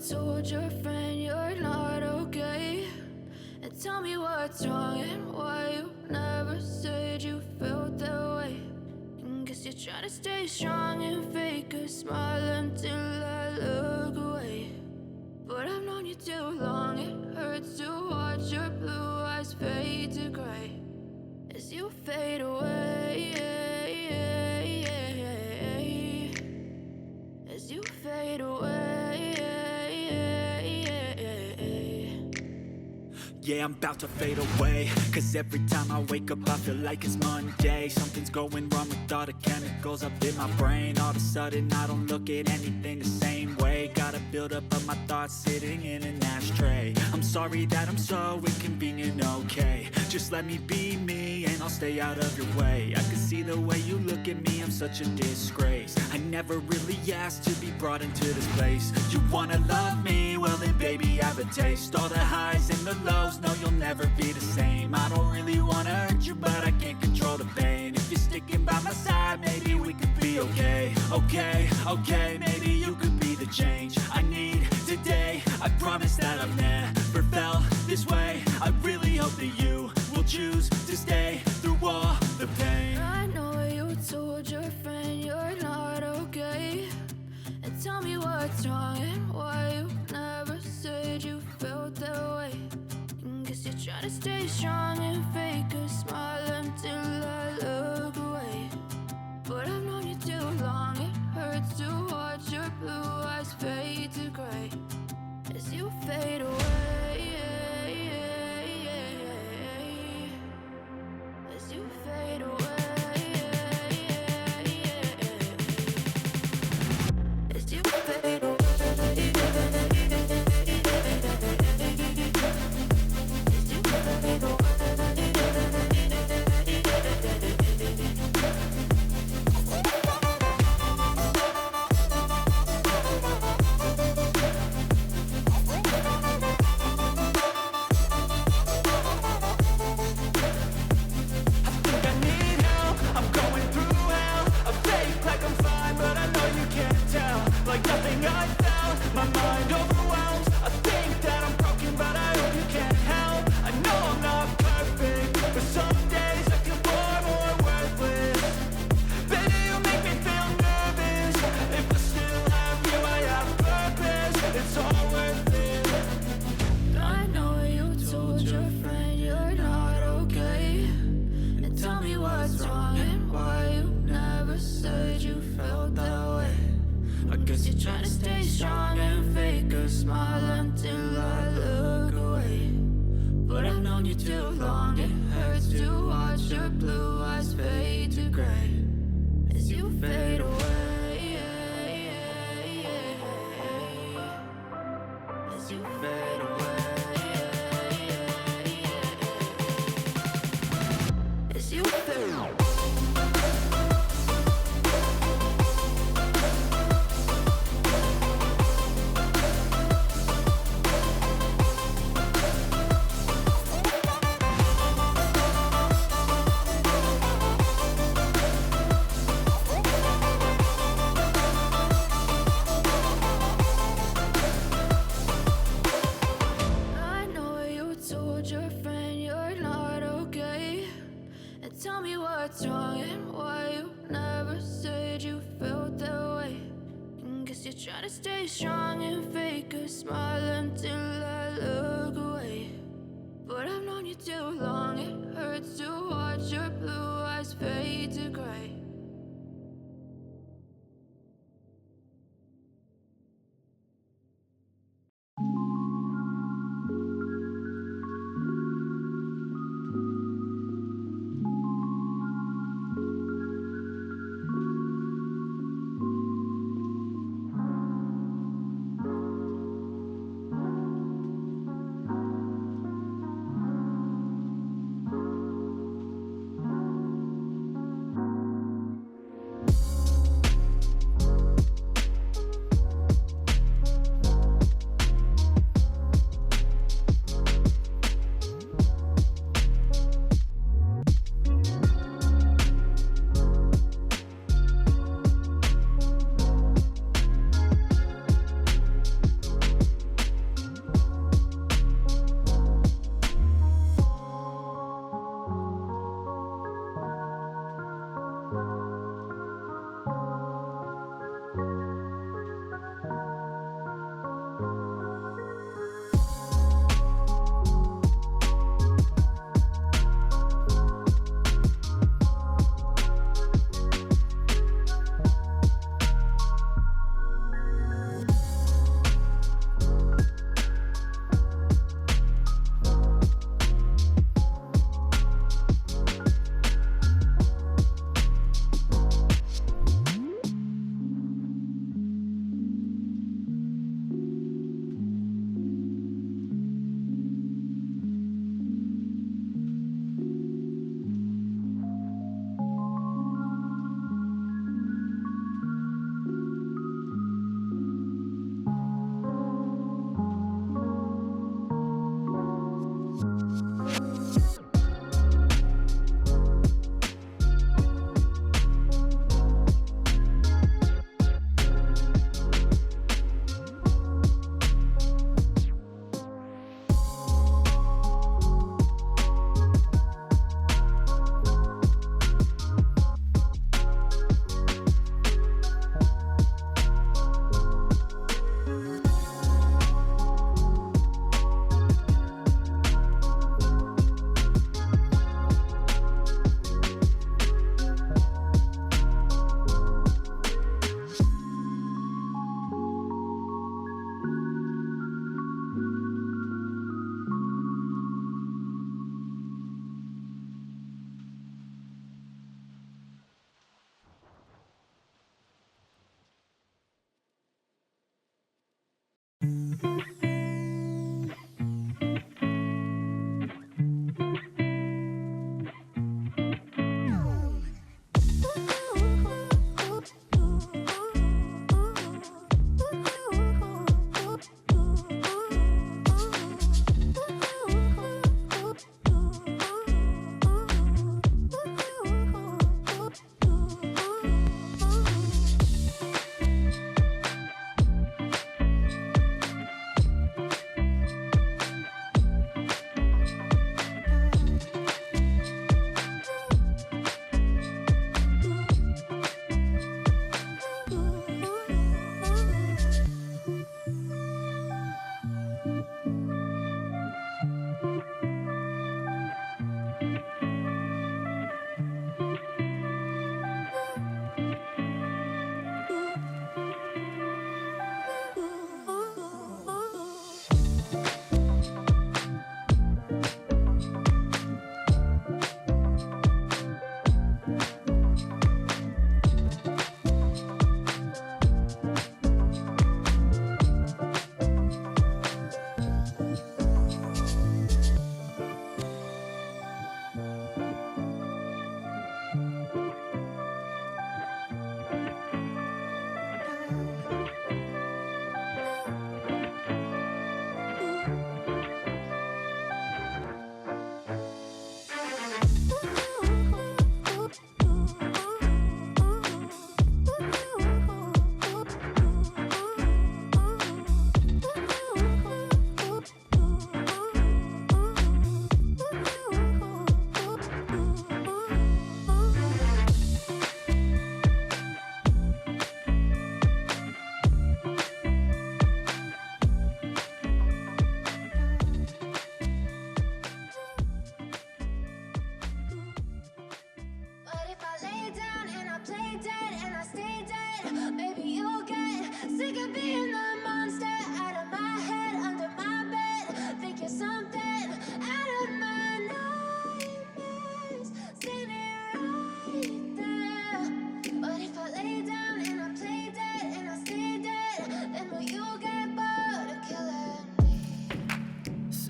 told your friend you're not okay? And tell me what's wrong and why you never said you felt that way. And guess you're trying to stay strong and fake a smile until I look away. But I've known you too long, it hurts to watch your blue eyes fade to gray as you fade away, as you fade away. Yeah, I'm about to fade away, cause every time I wake up I feel like it's Monday. Something's going wrong with all the chemicals up in my brain. All of a sudden I don't look at anything the same way. Got a buildup of my thoughts sitting in an ashtray. I'm sorry that I'm so inconvenient, okay? Just let me be me and I'll stay out of your way. I can see the way you look at me, I'm such a disgrace. I never really asked to be brought into this place. You wanna love me? Well then baby I have a taste. All the highs and the lows, no you'll never be the same. I don't really wanna hurt you but I can't control the pain. If you're sticking by my side maybe we could be okay. Okay, maybe you could be the change I need today. I promise that I've never felt this way. I really hope that you will choose to stay through all the pain. I know you told your friend you're not okay. And tell me what's wrong and why you never said you felt that way. And guess you're trying to stay strong and fake a smile until I look away. But I've known you too long, it hurts to watch your blue eyes fade to gray as you fade away, as you fade away, as you fade away.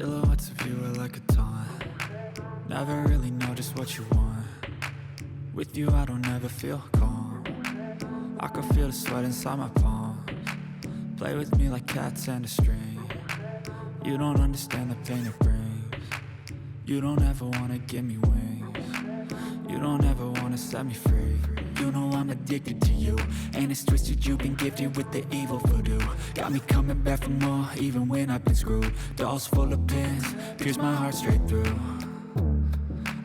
Silhouettes of you are like a taunt. Never really know just what you want. With you I don't ever feel calm. I can feel the sweat inside my palms. Play with me like cats and a string. You don't understand the pain it brings. You don't ever wanna give me wings. You don't ever wanna set me free. You know I'm addicted to you, and it's twisted. You've been gifted with the evil voodoo. Got me coming back for more, even when I've been screwed. Dolls full of pins, pierce my heart straight through.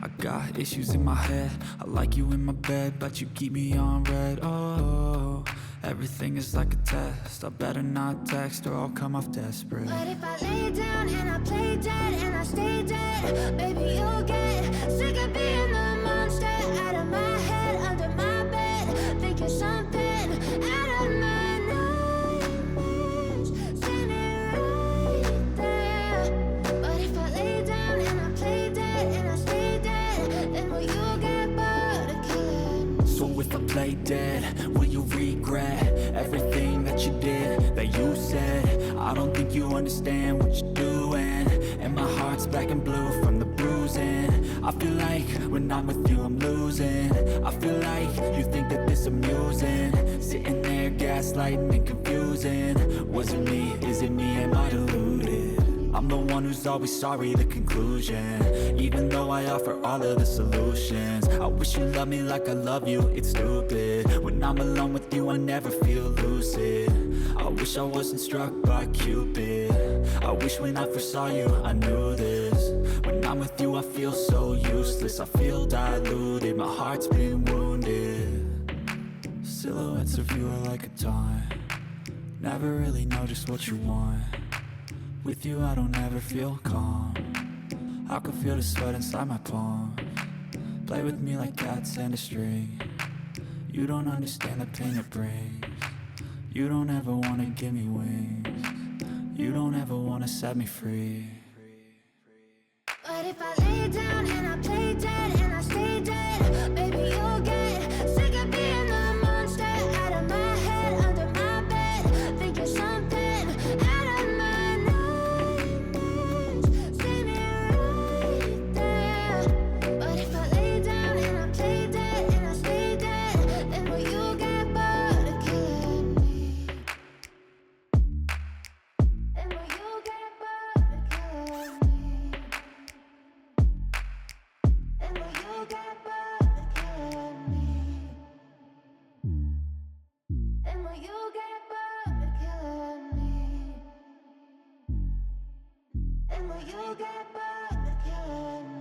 I got issues in my head. I like you in my bed, but you keep me on red. Oh, everything is like a test. I better not text or I'll come off desperate. But if I lay down and I play dead and I stay dead, baby, you'll get sick of being the monster out of my head, under my bed, thinking something out of my nightmares, standing right there. But if I lay down and I play dead and I stay dead, then will you get bored of killing me? So if I play dead, will you regret everything that you did, that you said? I don't think you understand what you're doing, and my heart's black and blue from the bruising. I feel like when I'm with you I'm losing. I feel like you think that this amusing, sitting there gaslighting and confusing. Was it me? Is it me? Am I deluded? I'm the one who's always sorry, the conclusion. Even though I offer all of the solutions, I wish you loved me like I love you, it's stupid. When I'm alone with you I never feel lucid. I wish I wasn't struck by Cupid. I wish when I first saw you I knew this. When I'm with you I feel so useless. I feel diluted, my heart's been wounded. Silhouettes of you are like a taunt. Never really know just what you want. With you I don't ever feel calm. I can feel the sweat inside my palms. Play with me like cats and a string. You don't understand the pain it brings. You don't ever wanna give me wings. You don't ever wanna set me free. But if I lay down and I play dead and I stay dead, baby, you'll get sick of being the monster out of my head, under my bed, thinking something out of my nightmares, standing right there. But if I lay down and I play dead and I stay dead, then will you get bored of killing me? Then will you get bored of killing me? Then will you get bored of killing me? Then will you get bored of killing me? Then will you get bored of killing me?